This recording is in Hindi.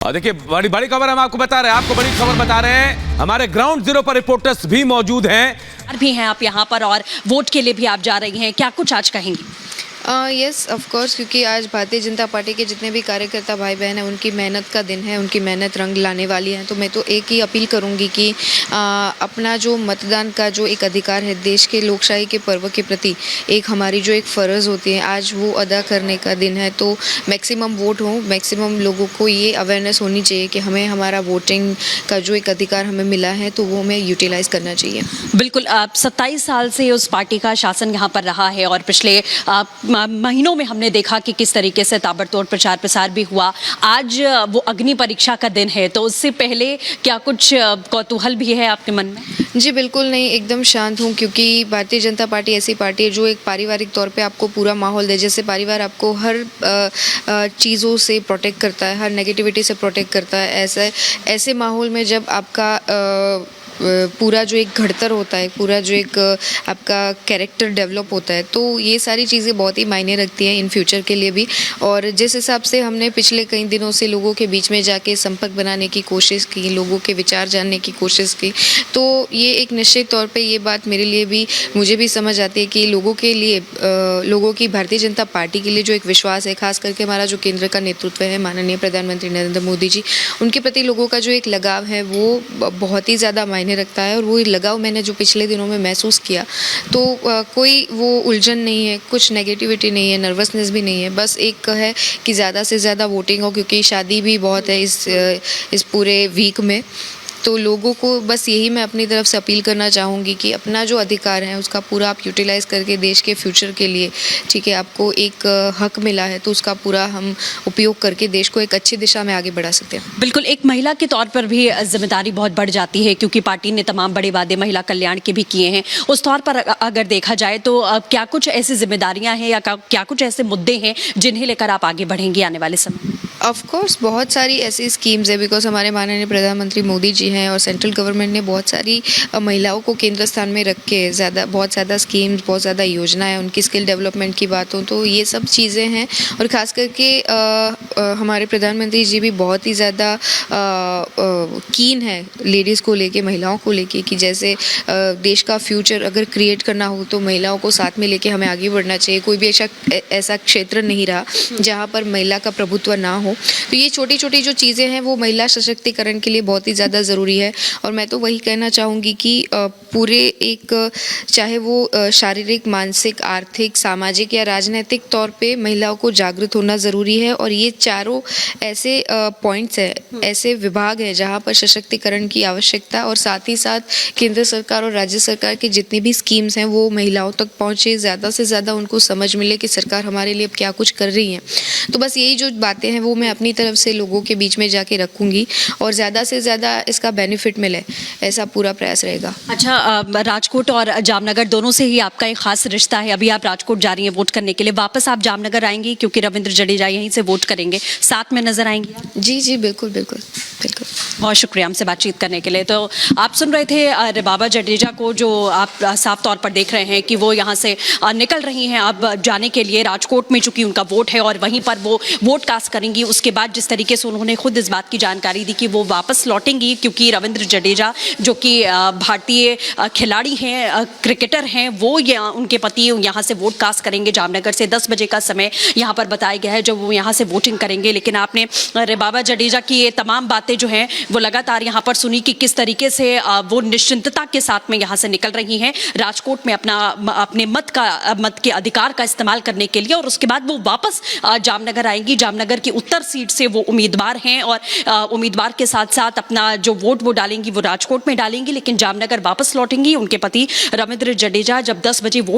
और देखिए बड़ी बड़ी खबर हम आपको बता रहे हैं, आपको बड़ी खबर बता रहे हैं। हमारे ग्राउंड जीरो पर रिपोर्टर्स भी मौजूद हैं। भी हैं आप यहाँ पर और वोट के लिए भी आप जा रही हैं, क्या कुछ आज कहेंगी? यस ऑफ कोर्स, क्योंकि आज भारतीय जनता पार्टी के जितने भी कार्यकर्ता भाई बहन हैं उनकी मेहनत का दिन है, उनकी मेहनत रंग लाने वाली है। तो मैं तो एक ही अपील करूंगी कि अपना जो मतदान का जो एक अधिकार है, देश के लोकशाही के पर्व के प्रति एक हमारी जो एक फ़र्ज़ होती है, आज वो अदा करने का दिन है। तो मैक्सिमम वोट हो, मैक्सिमम लोगों को ये अवेयरनेस होनी चाहिए कि हमें हमारा वोटिंग का जो एक अधिकार हमें मिला है तो वो हमें यूटिलाइज़ करना चाहिए। बिल्कुल, 27 साल से उस पार्टी का शासन यहाँ पर रहा है और पिछले महीनों में हमने देखा कि किस तरीके से ताबड़तोड़ प्रचार प्रसार भी हुआ। आज वो अग्नि परीक्षा का दिन है, तो उससे पहले क्या कुछ कौतूहल भी है आपके मन में? जी बिल्कुल नहीं, एकदम शांत हूँ, क्योंकि भारतीय जनता पार्टी ऐसी पार्टी है जो एक पारिवारिक तौर पे आपको पूरा माहौल दे। जैसे परिवार आपको हर चीज़ों से प्रोटेक्ट करता है, हर नेगेटिविटी से प्रोटेक्ट करता है, ऐसे माहौल में जब आपका पूरा जो एक घड़तर होता है, पूरा जो एक आपका कैरेक्टर डेवलप होता है, तो ये सारी चीज़ें बहुत ही मायने रखती हैं इन फ्यूचर के लिए भी। और जिस हिसाब से हमने पिछले कई दिनों से लोगों के बीच में जाके संपर्क बनाने की कोशिश की, लोगों के विचार जानने की कोशिश की, तो ये एक निश्चित तौर पे ये बात मेरे लिए भी, मुझे भी समझ आती है कि लोगों के लिए, लोगों की भारतीय जनता पार्टी के लिए जो एक विश्वास है, खास करके हमारा जो केंद्र का नेतृत्व है, माननीय प्रधानमंत्री नरेंद्र मोदी जी, उनके प्रति लोगों का जो एक लगाव है वो बहुत ही ज़्यादा मायने रखता है। और वो लगाव मैंने जो पिछले दिनों में महसूस किया, तो कोई वो उलझन नहीं है, कुछ नेगेटिविटी नहीं है, नर्वसनेस भी नहीं है, बस एक है कि ज़्यादा से ज़्यादा वोटिंग हो, क्योंकि शादी भी बहुत है इस पूरे वीक में। तो लोगों को बस यही मैं अपनी तरफ से अपील करना चाहूँगी कि अपना जो अधिकार है उसका पूरा आप यूटिलाइज़ करके देश के फ्यूचर के लिए, ठीक है, आपको एक हक मिला है तो उसका पूरा हम उपयोग करके देश को एक अच्छी दिशा में आगे बढ़ा सकते हैं। बिल्कुल, एक महिला के तौर पर भी जिम्मेदारी बहुत बढ़ जाती है, क्योंकि पार्टी ने तमाम बड़े वादे महिला कल्याण के भी किए हैं। उस तौर पर अगर देखा जाए तो क्या कुछ ऐसी जिम्मेदारियां हैं या क्या कुछ ऐसे मुद्दे हैं जिन्हें लेकर आप आगे बढ़ेंगी आने वाले समय? ऑफ कोर्स बहुत सारी ऐसी स्कीम्स है, बिकॉज हमारे माननीय प्रधानमंत्री मोदी जी हैं और सेंट्रल गवर्नमेंट ने बहुत सारी महिलाओं को केंद्र स्थान में रख के बहुत ज़्यादा स्कीम्स, बहुत ज़्यादा योजनाएं, उनकी स्किल डेवलपमेंट की बात हो तो ये सब चीज़ें हैं। और ख़ास करके हमारे प्रधानमंत्री जी भी बहुत ही ज़्यादा कीन है लेडीज़ को लेके, महिलाओं को लेके, कि जैसे देश का फ्यूचर अगर क्रिएट करना हो तो महिलाओं को साथ में लेके हमें आगे बढ़ना चाहिए। कोई भी ऐसा क्षेत्र नहीं रहा जहाँ पर महिला का प्रभुत्व ना हो। तो ये छोटी छोटी जो चीज़ें हैं वो महिला सशक्तिकरण के लिए बहुत ही ज़्यादा ज़रूरी है। और मैं तो वही कहना चाहूँगी कि पूरे एक, चाहे वो शारीरिक, मानसिक, आर्थिक, सामाजिक या राजनीतिक तौर पे महिलाओं को जागृत होना ज़रूरी है। और ये चारों ऐसे पॉइंट्स हैं, ऐसे विभाग हैं जहाँ पर सशक्तिकरण की आवश्यकता, और साथ ही साथ केंद्र सरकार और राज्य सरकार की जितनी भी स्कीम्स हैं वो महिलाओं तक पहुँचे, ज़्यादा से ज़्यादा उनको समझ मिले कि सरकार हमारे लिए अब क्या कुछ कर रही है। तो बस यही जो बातें हैं वो मैं अपनी तरफ से लोगों के बीच में जाके रखूँगी और ज़्यादा से ज़्यादा इसका बेनिफिट मिले, ऐसा पूरा प्रयास रहेगा। अच्छा, राजकोट और जामनगर दोनों से ही आपका एक खास रिश्ता है। अभी आप राजकोट जा रही हैं वोट करने के लिए, वापस आप जामनगर आएंगी क्योंकि रविंद्र जडेजा यहीं से वोट करेंगे, साथ में नजर आएंगी आप? जी जी बिल्कुल बिल्कुल बिल्कुल। बहुत शुक्रिया हमसे बातचीत करने के लिए। तो आप सुन रहे थे रेबाबा जडेजा को, जो आप साफ तौर पर देख रहे हैं कि वो यहाँ से निकल रही हैं अब जाने के लिए राजकोट में, चूंकि उनका वोट है और वहीं पर वो वोट कास्ट करेंगी। उसके बाद जिस तरीके से उन्होंने खुद इस बात की जानकारी दी कि वो वापस लौटेंगी, क्योंकि रविंद्र जडेजा जो कि भारतीय खिलाड़ी हैं, क्रिकेटर हैं, वो उनके पति यहाँ से वोट कास्ट करेंगे जामनगर से। 10 बजे का समय यहाँ पर बताया गया है जब वो यहाँ से वोटिंग करेंगे। लेकिन आपने रेबाबा जडेजा की ये तमाम बातें जो हैं वो लगातार यहाँ पर सुनी कि किस तरीके से वो निश्चिंतता के साथ में यहाँ से निकल रही हैं राजकोट में अपने मत के अधिकार का इस्तेमाल करने के लिए, और उसके बाद वो वापस जामनगर आएंगी। जामनगर की उत्तर सीट से वो उम्मीदवार हैं और उम्मीदवार के साथ साथ अपना जो वोट वो डालेंगी वो राजकोट में डालेंगी, लेकिन जामनगर वापस लौटेंगी। उनके पति रविंद्र जडेजा जब 10 बजे वोट